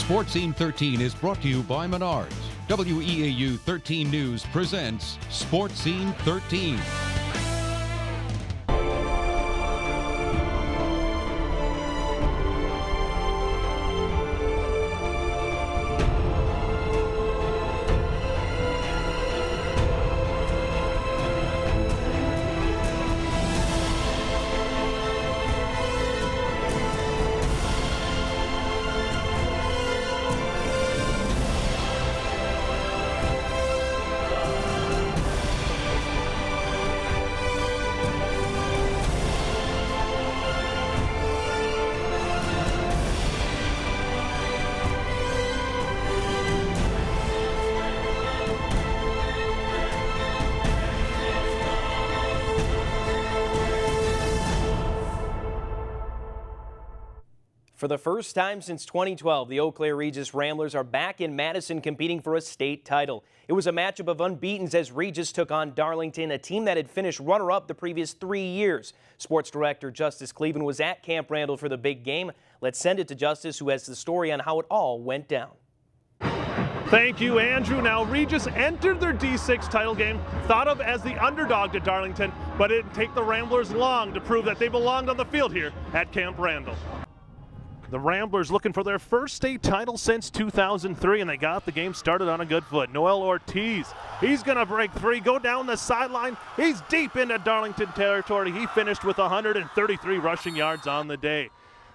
SportScene 13 is brought to you by Menards. WEAU 13 News presents SportScene 13. For the first time since 2012, the Eau Regis Ramblers are back in Madison competing for a state title. It was a matchup of unbeatens as Regis took on Darlington, a team that had finished runner-up the previous 3 years. Sports Director Justice Cleveland was at Camp Randall for the big game. Let's send it to Justice, who has the story on how it all went down. Thank you, Andrew. Now, Regis entered their D6 title game, thought of as the underdog to Darlington, but it didn't take the Ramblers long to prove that they belonged on the field here at Camp Randall. The Ramblers looking for their first state title since 2003, and they got the game started on a good foot. Noel Ortiz, he's going to break three, go down the sideline. He's deep into Darlington territory. He finished with 133 rushing yards on the day.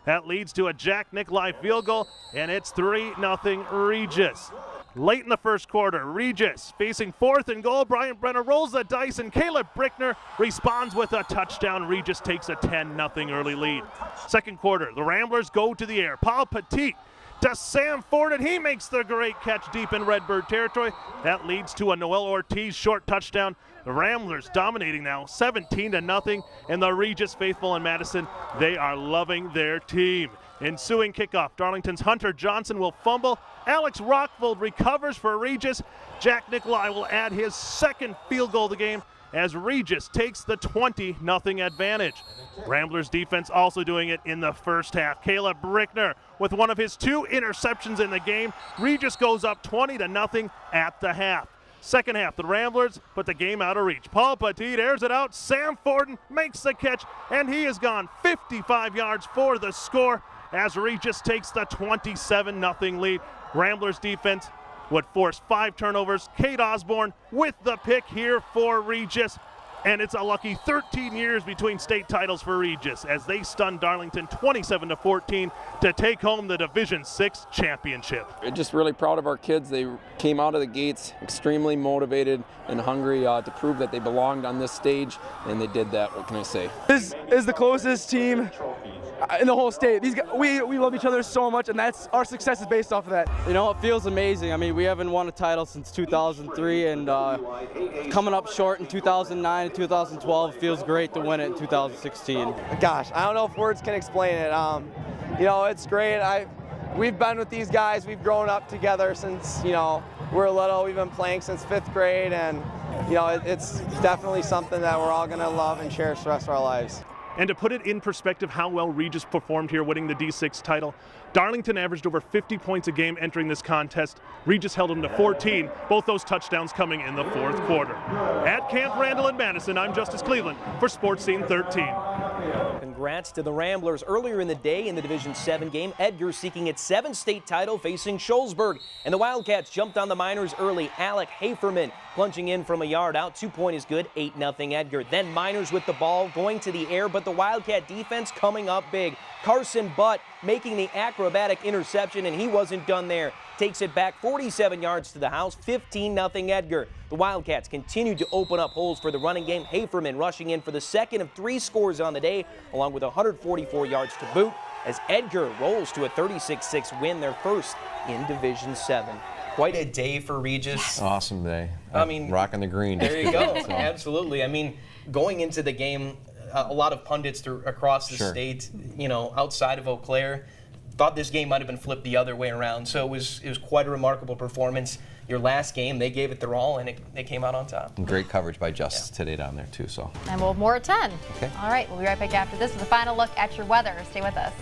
That leads to a Jack Nicolai field goal, and it's 3-0 Regis. Late in the first quarter, Regis facing 4th and goal. Brian Brenner rolls the dice, and Caleb Brickner responds with a touchdown. Regis takes a 10-0 early lead. Second quarter, the Ramblers go to the air. Paul Petit to Sam Ford, and he makes the great catch deep in Redbird territory. That leads to a Noel Ortiz short touchdown. The Ramblers dominating now 17-0, and the Regis faithful in Madison, they are loving their team. Ensuing kickoff, Darlington's Hunter Johnson will fumble. Alex Rockfold recovers for Regis. Jack Nicolai will add his second field goal of the game as Regis takes the 20-0 advantage. Ramblers defense also doing it in the first half. Caleb Brickner with one of his 2 interceptions in the game. Regis goes up 20-0 at the half. Second half, the Ramblers put the game out of reach. Paul Petit airs it out. Sam Forden makes the catch, and he has gone 55 yards for the score as Regis takes the 27-0 lead. Ramblers defense would force 5 turnovers. Kate Osborne with the pick here for Regis. And it's a lucky 13 years between state titles for Regis as they stun Darlington 27-14 to take home the Division 6 championship. We're just really proud of our kids. They came out of the gates extremely motivated and hungry to prove that they belonged on this stage, and they did that. What can I say? This is the closest team in the whole state. These guys, we love each other so much, and that's our success is based off of that. You know, it feels amazing. I mean, we haven't won a title since 2003, and coming up short in 2009 and 2012, it feels great to win it in 2016. Gosh, I don't know if words can explain it. You know, it's great. We've been with these guys. We've grown up together since, you know, we're little. We've been playing since 5th grade, and, you know, it's definitely something that we're all going to love and cherish the rest of our lives. And to put it in perspective how well Regis performed here winning the D6 title, Darlington averaged over 50 points a game entering this contest. Regis held them to 14, both those touchdowns coming in the 4th quarter. At Camp Randall in Madison, I'm Justice Cleveland for SportScene 13. Congrats to the Ramblers. Earlier in the day in the Division 7 game, Edgar seeking its 7th state title facing Shullsburg. And the Wildcats jumped on the Miners early. Alec Haferman plunging in from a yard out. 2-point is good, 8-0 Edgar. Then Miners with the ball going to the air, but the Wildcat defense coming up big. Carson Butt making the acrobatic interception, and he wasn't done there. Takes it back 47 yards to the house, 15-0 Edgar. The Wildcats continued to open up holes for the running game. Haferman rushing in for the second of 3 scores on the day, along with 144 yards to boot, as Edgar rolls to a 36-6 win, their first in Division 7. Quite a day for Regis. Yes. Awesome day. I mean, rocking the green. There you go. So. Absolutely. I mean, going into the game, a lot of pundits across the state, you know, outside of Eau Claire, thought this game might have been flipped the other way around. So it was quite a remarkable performance. Your last game, they gave it their all, and they came out on top. And great coverage by Justice today down there, too. So. And we'll have more at 10. Okay. All right, we'll be right back after this with a final look at your weather. Stay with us.